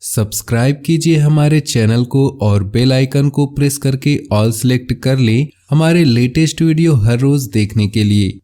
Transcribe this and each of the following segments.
Subscribe कीजिए हमारे channel को और बेल आइकन को प्रेस करके ऑल सेलेक्ट कर लें हमारे लेटेस्ट वीडियो हर रोज देखने के लिए।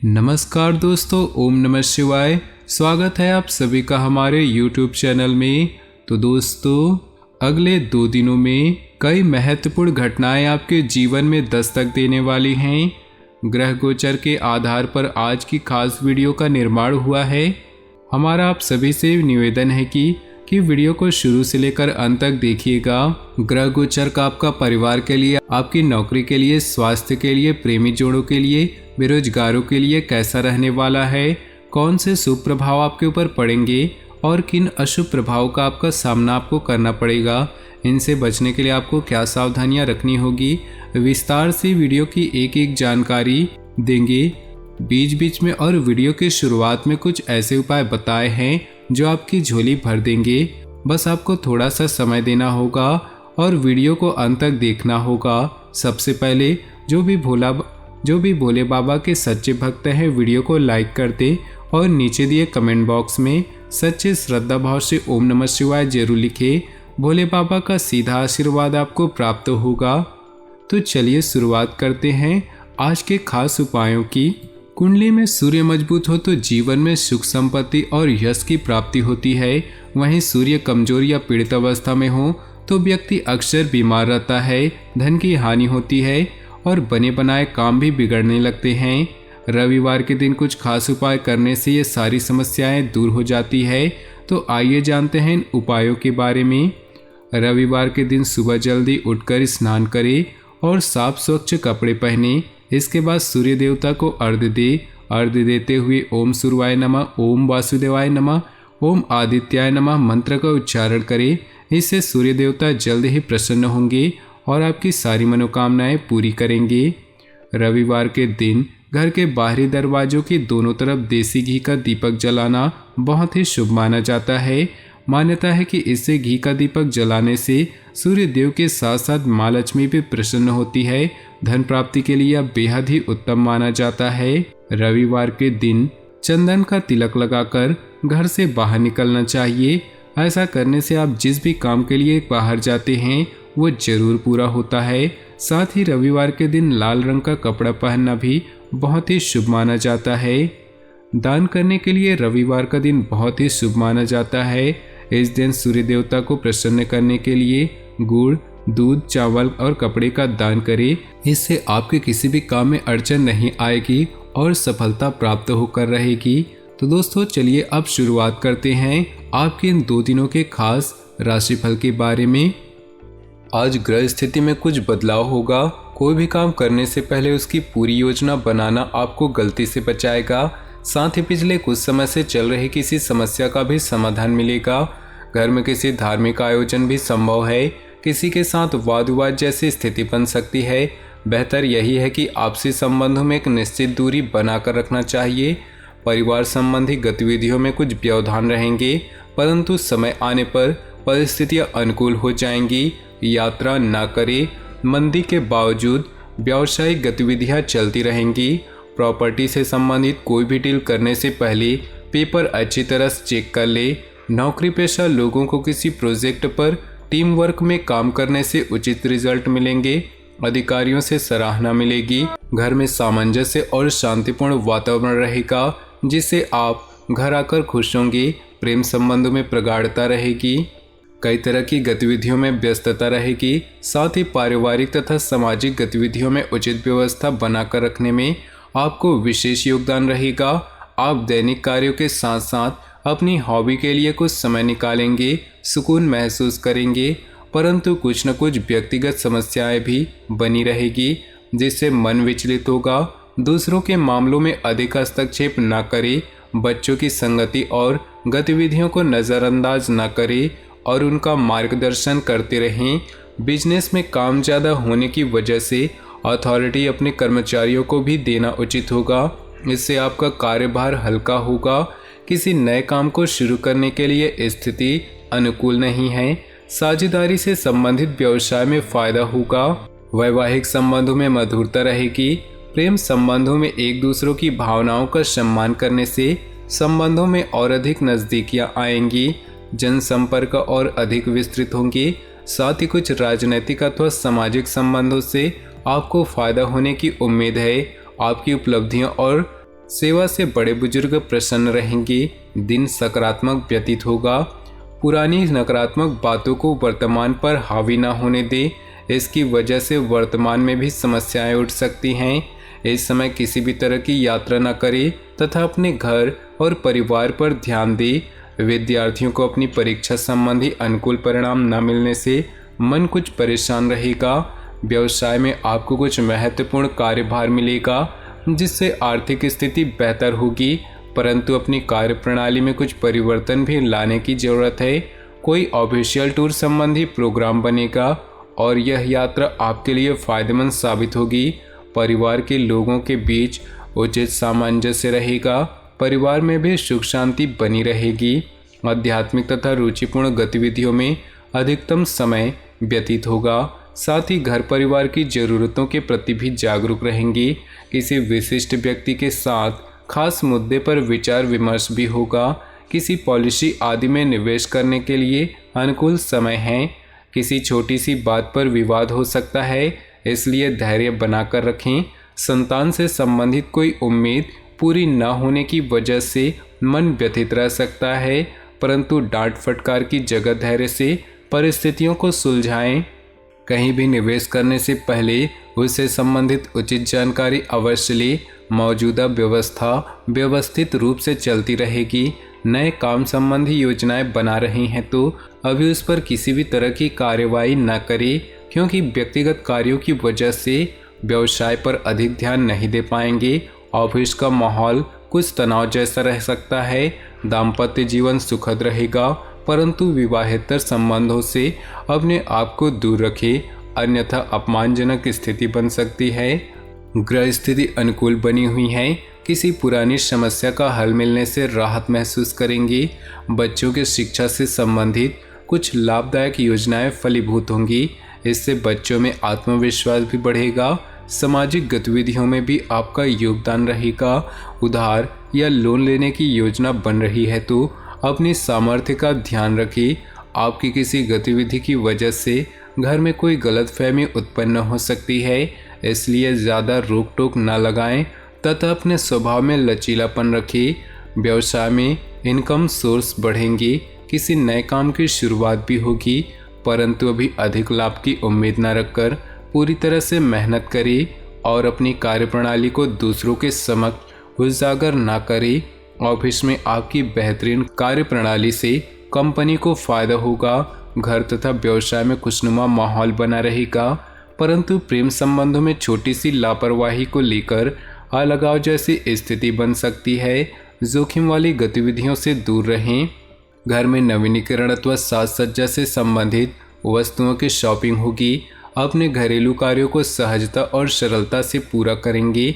नमस्कार दोस्तों, ओम नमः शिवाय। स्वागत है आप सभी का हमारे YouTube चैनल में। तो दोस्तों, अगले 2 दिनों में कई महत्वपूर्ण घटनाएं आपके जीवन में दस्तक देने वाली हैं। ग्रह गोचर के आधार पर आज की खास वीडियो का निर्माण हुआ है। हमारा आप सभी से निवेदन है कि वीडियो को शुरू से लेकर अंत तक देखिएगा। ग्रह गोचर का आपका परिवार के लिए, आपकी नौकरी के लिए, स्वास्थ्य के लिए, प्रेमी जोड़ों के लिए, बेरोजगारों के लिए कैसा रहने वाला है, कौन से शुभ प्रभाव आपके ऊपर पड़ेंगे और किन अशुभ प्रभावों का आपका सामना आपको करना पड़ेगा, इनसे बचने के लिए आपको क्या सावधानियां रखनी होगी, विस्तार से वीडियो की एक एक जानकारी देंगे। बीच बीच में और वीडियो की शुरुआत में कुछ ऐसे उपाय बताए हैं जो आपकी झोली भर देंगे। बस आपको थोड़ा सा समय देना होगा और वीडियो को अंत तक देखना होगा। सबसे पहले जो भी भोले बाबा के सच्चे भक्त हैं, वीडियो को लाइक कर दे और नीचे दिए कमेंट बॉक्स में सच्चे श्रद्धा भाव से ओम नमः शिवाय जरूर लिखे। भोले बाबा का सीधा आशीर्वाद आपको प्राप्त होगा। तो चलिए शुरुआत करते हैं आज के खास उपायों की। कुंडली में सूर्य मजबूत हो तो जीवन में सुख संपत्ति और यश की प्राप्ति होती है। वहीं सूर्य कमजोर या पीड़ित अवस्था में हो तो व्यक्ति अक्सर बीमार रहता है, धन की हानि होती है और बने बनाए काम भी बिगड़ने लगते हैं। रविवार के दिन कुछ खास उपाय करने से ये सारी समस्याएं दूर हो जाती है। तो आइए जानते हैं इन उपायों के बारे में। रविवार के दिन सुबह जल्दी उठकर स्नान करें और साफ स्वच्छ कपड़े पहने। इसके बाद सूर्य देवता को अर्घ्य दे। अर्घ्य देते हुए ओम सूर्याय नमः, ओम वासुदेवाय नमः, ओम आदित्याय नमः मंत्र का उच्चारण करें। इससे सूर्य देवता जल्द ही प्रसन्न होंगे और आपकी सारी मनोकामनाएं पूरी करेंगे। रविवार के दिन घर के बाहरी दरवाजों की दोनों तरफ देसी घी का दीपक जलाना बहुत ही शुभ माना जाता है। मान्यता है कि इससे घी का दीपक जलाने से सूर्य देव के साथ साथ माँ लक्ष्मी भी प्रसन्न होती है। धन प्राप्ति के लिए यह बेहद ही उत्तम माना जाता है। रविवार के दिन चंदन का तिलक लगाकर घर से बाहर निकलना चाहिए। ऐसा करने से आप जिस भी काम के लिए बाहर जाते हैं वो जरूर पूरा होता है। साथ ही रविवार के दिन लाल रंग का कपड़ा पहनना भी बहुत ही शुभ माना जाता है। दान करने के लिए रविवार का दिन बहुत ही शुभ माना जाता है। इस दिन सूर्य देवता को प्रसन्न करने के लिए गुड़, दूध, चावल और कपड़े का दान करें। इससे आपके किसी भी काम में अड़चन नहीं आएगी और सफलता प्राप्त होकर रहेगी। तो दोस्तों, चलिए अब शुरुआत करते हैं आपके इन 2 दिनों के खास राशिफल के बारे में। आज ग्रह स्थिति में कुछ बदलाव होगा। कोई भी काम करने से पहले उसकी पूरी योजना बनाना आपको गलती से बचाएगा। साथ ही पिछले कुछ समय से चल रही किसी समस्या का भी समाधान मिलेगा। घर में किसी धार्मिक आयोजन भी संभव है। किसी के साथ वाद विवाद जैसी स्थिति बन सकती है। बेहतर यही है कि आपसी संबंधों में एक निश्चित दूरी बनाकर रखना चाहिए। परिवार संबंधी गतिविधियों में कुछ व्यवधान रहेंगे, परंतु समय आने पर परिस्थितियां अनुकूल हो जाएंगी। यात्रा न करें। मंदी के बावजूद व्यावसायिक गतिविधियां चलती रहेंगी। प्रॉपर्टी से संबंधित कोई भी डील करने से पहले पेपर अच्छी तरह से चेक कर ले। नौकरी पेशा लोगों को किसी प्रोजेक्ट पर टीम वर्क में काम करने से उचित रिजल्ट मिलेंगे। अधिकारियों से सराहना मिलेगी। घर में सामंजस्य और शांतिपूर्ण वातावरण रहेगा, जिससे आप घर आकर खुश होंगे। प्रेम संबंधों में प्रगाढ़ता रहेगी। कई तरह की गतिविधियों में व्यस्तता रहेगी। साथ ही पारिवारिक तथा सामाजिक गतिविधियों में उचित व्यवस्था बनाकर रखने में आपको विशेष योगदान रहेगा। आप दैनिक कार्यों के साथ साथ अपनी हॉबी के लिए कुछ समय निकालेंगे, सुकून महसूस करेंगे, परंतु कुछ न कुछ व्यक्तिगत समस्याएं भी बनी रहेगी, जिससे मन विचलित होगा। दूसरों के मामलों में अधिक हस्तक्षेप न करें। बच्चों की संगति और गतिविधियों को नज़रअंदाज न करें और उनका मार्गदर्शन करते रहें। बिजनेस में काम ज़्यादा होने की वजह से अथॉरिटी अपने कर्मचारियों को भी देना उचित होगा। इससे आपका कार्यभार हल्का होगा। किसी नए काम को शुरू करने के लिए स्थिति अनुकूल नहीं है। साझेदारी से संबंधित व्यवसाय में फायदा होगा। वैवाहिक संबंधों में मधुरता रहेगी। प्रेम संबंधों में एक दूसरों की भावनाओं का सम्मान करने से संबंधों में और अधिक नजदीकियां आएंगी। जनसंपर्क और अधिक विस्तृत होंगे। साथ ही कुछ राजनीतिक अथवा सामाजिक संबंधों से आपको फायदा होने की उम्मीद है। आपकी उपलब्धियों और सेवा से बड़े बुजुर्ग प्रसन्न रहेंगे। दिन सकारात्मक व्यतीत होगा। पुरानी नकारात्मक बातों को वर्तमान पर हावी न होने दें। इसकी वजह से वर्तमान में भी समस्याएं उठ सकती हैं। इस समय किसी भी तरह की यात्रा न करें तथा अपने घर और परिवार पर ध्यान दें। विद्यार्थियों को अपनी परीक्षा संबंधी अनुकूल परिणाम न मिलने से मन कुछ परेशान रहेगा। व्यवसाय में आपको कुछ महत्वपूर्ण कार्यभार मिलेगा जिससे आर्थिक स्थिति बेहतर होगी, परंतु अपनी कार्यप्रणाली में कुछ परिवर्तन भी लाने की जरूरत है। कोई ऑफिशियल टूर संबंधी प्रोग्राम बनेगा और यह यात्रा आपके लिए फायदेमंद साबित होगी। परिवार के लोगों के बीच उचित सामंजस्य रहेगा। परिवार में भी सुख शांति बनी रहेगी। आध्यात्मिक तथा रुचिपूर्ण गतिविधियों में अधिकतम समय व्यतीत होगा। साथ ही घर परिवार की जरूरतों के प्रति भी जागरूक रहेंगे। किसी विशिष्ट व्यक्ति के साथ खास मुद्दे पर विचार विमर्श भी होगा। किसी पॉलिसी आदि में निवेश करने के लिए अनुकूल समय है। किसी छोटी सी बात पर विवाद हो सकता है, इसलिए धैर्य बनाकर रखें। संतान से संबंधित कोई उम्मीद पूरी न होने की वजह से मन व्यथित रह सकता है, परंतु डांट फटकार की जगह धैर्य से परिस्थितियों को सुलझाएं। कहीं भी निवेश करने से पहले उससे संबंधित उचित जानकारी अवश्य लें। मौजूदा व्यवस्था व्यवस्थित रूप से चलती रहेगी। नए काम संबंधी योजनाएं बना रही हैं तो अभी उस पर किसी भी तरह की कार्यवाही न करें, क्योंकि व्यक्तिगत कार्यों की वजह से व्यवसाय पर अधिक ध्यान नहीं दे पाएंगे। ऑफिस का माहौल कुछ तनाव जैसा रह सकता है। दाम्पत्य जीवन सुखद रहेगा, परंतु विवाहेतर संबंधों से अपने आप को दूर रखें, अन्यथा अपमानजनक स्थिति बन सकती है। ग्रह स्थिति अनुकूल बनी हुई है। किसी पुरानी समस्या का हल मिलने से राहत महसूस करेंगे। बच्चों की शिक्षा से संबंधित कुछ लाभदायक योजनाएं फलीभूत होंगी। इससे बच्चों में आत्मविश्वास भी बढ़ेगा। सामाजिक गतिविधियों में भी आपका योगदान रहेगा। उधार या लोन लेने की योजना बन रही है तो अपनी सामर्थ्य का ध्यान रखें। आपकी किसी गतिविधि की वजह से घर में कोई गलतफहमी उत्पन्न हो सकती है, इसलिए ज़्यादा रोक टोक न लगाएं तथा अपने स्वभाव में लचीलापन रखें। व्यवसाय में इनकम सोर्स बढ़ेंगे। किसी नए काम की शुरुआत भी होगी, परंतु अभी अधिक लाभ की उम्मीद न रखकर पूरी तरह से मेहनत करें और अपनी कार्यप्रणाली को दूसरों के समक्ष उजागर न करें। ऑफिस में आपकी बेहतरीन कार्यप्रणाली से कंपनी को फायदा होगा। घर तथा व्यवसाय में खुशनुमा माहौल बना रहेगा, परंतु प्रेम संबंधों में छोटी सी लापरवाही को लेकर अलगाव जैसी स्थिति बन सकती है। जोखिम वाली गतिविधियों से दूर रहें। घर में नवीनीकरण अथवा साज सज्जा से संबंधित वस्तुओं की शॉपिंग होगी। अपने घरेलू कार्यों को सहजता और सरलता से पूरा करेंगे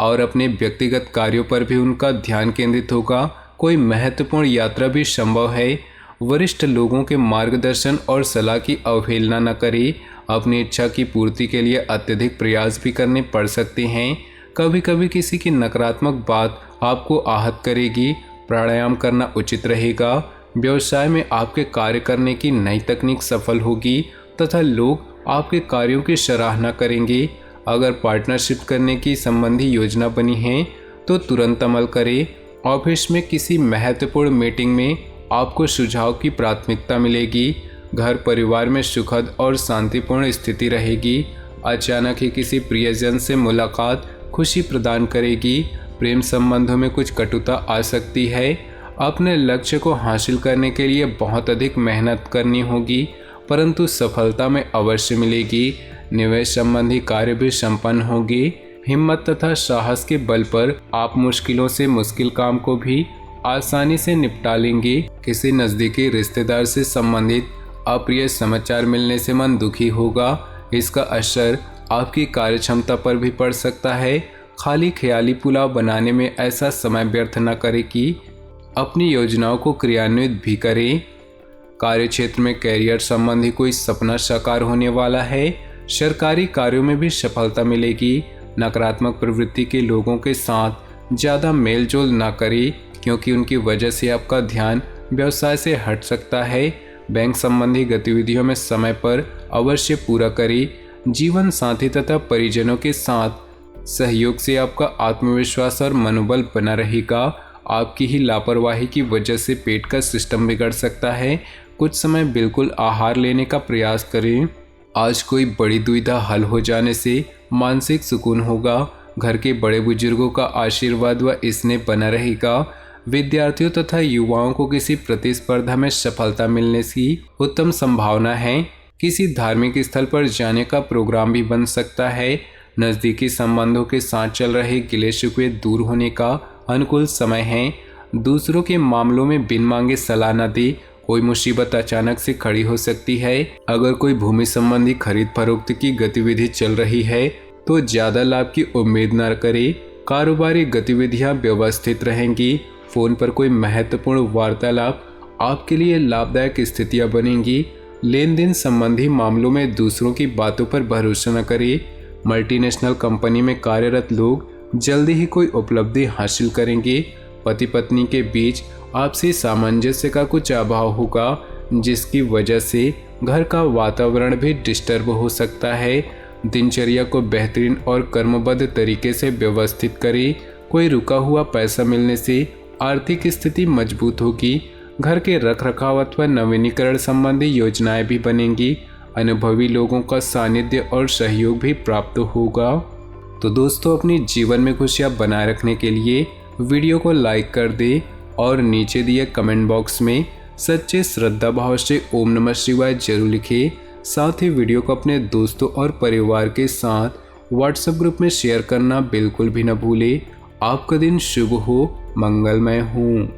और अपने व्यक्तिगत कार्यों पर भी उनका ध्यान केंद्रित होगा। कोई महत्वपूर्ण यात्रा भी संभव है। वरिष्ठ लोगों के मार्गदर्शन और सलाह की अवहेलना न करें। अपनी इच्छा की पूर्ति के लिए अत्यधिक प्रयास भी करने पड़ सकते हैं। कभी कभी किसी की नकारात्मक बात आपको आहत करेगी। प्राणायाम करना उचित रहेगा। व्यवसाय में आपके कार्य करने की नई तकनीक सफल होगी तथा लोग आपके कार्यों की सराहना करेंगे। अगर पार्टनरशिप करने की संबंधी योजना बनी है तो तुरंत अमल करें। ऑफिस में किसी महत्वपूर्ण मीटिंग में आपको सुझाव की प्राथमिकता मिलेगी। घर परिवार में सुखद और शांतिपूर्ण स्थिति रहेगी। अचानक ही किसी प्रियजन से मुलाकात खुशी प्रदान करेगी। प्रेम संबंधों में कुछ कटुता आ सकती है। अपने लक्ष्य को हासिल करने के लिए बहुत अधिक मेहनत करनी होगी, परंतु सफलता में अवश्य मिलेगी। निवेश संबंधी कार्य भी संपन्न होगी। हिम्मत तथा साहस के बल पर आप मुश्किलों से मुश्किल काम को भी आसानी से निपटा लेंगे। किसी नज़दीकी रिश्तेदार से संबंधित अप्रिय समाचार मिलने से मन दुखी होगा। इसका असर आपकी कार्यक्षमता पर भी पड़ सकता है। खाली ख्याली पुलाव बनाने में ऐसा समय व्यर्थ न करें कि अपनी योजनाओं को क्रियान्वित भी करें। कार्यक्षेत्र में कैरियर संबंधी कोई सपना साकार होने वाला है। सरकारी कार्यों में भी सफलता मिलेगी। नकारात्मक प्रवृत्ति के लोगों के साथ ज़्यादा मेलजोल न करें, क्योंकि उनकी वजह से आपका ध्यान व्यवसाय से हट सकता है। बैंक संबंधी गतिविधियों में समय पर अवश्य पूरा करें। जीवन साथी तथा परिजनों के साथ सहयोग से आपका आत्मविश्वास और मनोबल बना रहेगा। आपकी ही लापरवाही की वजह से पेट का सिस्टम बिगड़ सकता है। कुछ समय बिल्कुल आहार लेने का प्रयास करें। आज कोई बड़ी दुविधा हल हो जाने से मानसिक सुकून होगा। घर के बड़े बुजुर्गों का आशीर्वाद व स्नेह बना रहेगा। विद्यार्थियों तथा युवाओं को किसी प्रतिस्पर्धा में सफलता मिलने की उत्तम संभावना है। किसी धार्मिक स्थल पर जाने का प्रोग्राम भी बन सकता है। नज़दीकी संबंधों के साथ चल रहे गिले शिकवे दूर होने का अनुकूल समय है। दूसरों के मामलों में बिन मांगे सलाह न दे। कोई मुसीबत अचानक से खड़ी हो सकती है। अगर कोई भूमि संबंधी खरीद फरोख्त की गतिविधि चल रही है तो ज़्यादा लाभ की उम्मीद न करें। कारोबारी गतिविधियां व्यवस्थित रहेंगी। फोन पर कोई महत्वपूर्ण वार्तालाप आपके लिए लाभदायक स्थितियां बनेंगी। लेन देन संबंधी मामलों में दूसरों की बातों पर भरोसा न करें। मल्टीनेशनल कंपनी में कार्यरत लोग जल्दी ही कोई उपलब्धि हासिल करेंगे। पति पत्नी के बीच आपसी सामंजस्य का कुछ अभाव होगा, जिसकी वजह से घर का वातावरण भी डिस्टर्ब हो सकता है। दिनचर्या को बेहतरीन और कर्मबद्ध तरीके से व्यवस्थित करें। कोई रुका हुआ पैसा मिलने से आर्थिक स्थिति मजबूत होगी। घर के रखरखाव अथवा नवीनीकरण संबंधी योजनाएं भी बनेंगी। अनुभवी लोगों का सानिध्य और सहयोग भी प्राप्त होगा। तो दोस्तों, अपने जीवन में खुशियां बनाए रखने के लिए वीडियो को लाइक कर दें और नीचे दिए कमेंट बॉक्स में सच्चे श्रद्धा भाव से ओम नमः शिवाय जरूर लिखें। साथ ही वीडियो को अपने दोस्तों और परिवार के साथ व्हाट्सएप ग्रुप में शेयर करना बिल्कुल भी न भूलें। आपका दिन शुभ हो, मंगलमय हो।